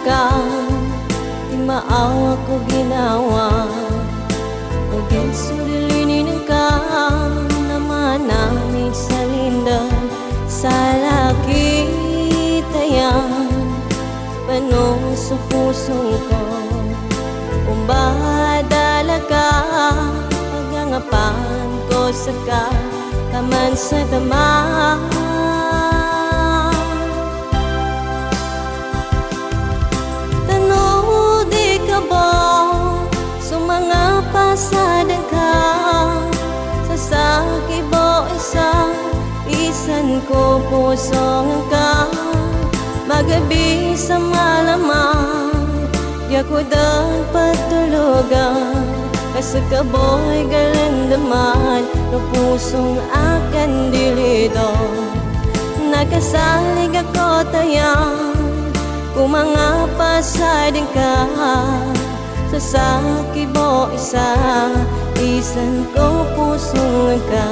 ka, di maawa ko ginawa. O ginsulilinin ka naman namin sa lindan. Sa laki tayan panong sa pusong ko, umbadala ka pagangapan ko sa ka kaman sa tama. Tanudi ka ba sumanga pasadan ka sa sakit bo isan ko pusong ka magabi sa malamang di ako dapat tulugan kasi kaboy galandaman no pusong akan dilido. Nakasalig ako tayang kung mga pasadin ka sa sakit mo isan ko pusong ka.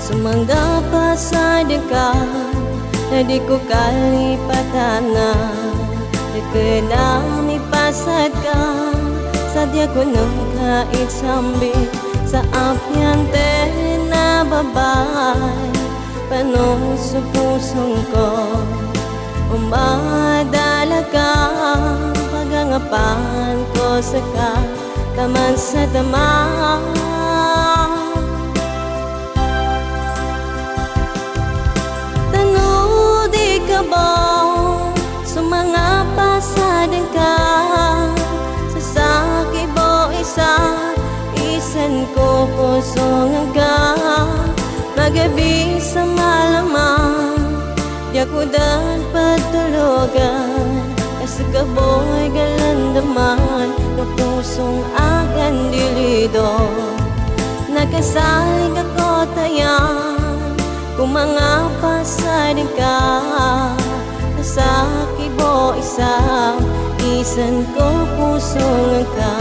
Sumangga pasadin ka na di ko kalipatan na nagkanami pasad ka sadya ko nung kait sambit sa apyante na babay panong sa pusong ko. Umadala ka pagangapan ko sa ka kaman sa tama. Tanudi ka ba sumanga pasadan ka sa sakit bo isan ko pusong ka magabi sa malamang di ako dapat tulugan kasi kaboy galandaman no pusong akan dilido. Nakasalig ako tayang kung mga pasadin ka sa sakit mo isan ko pusong ka.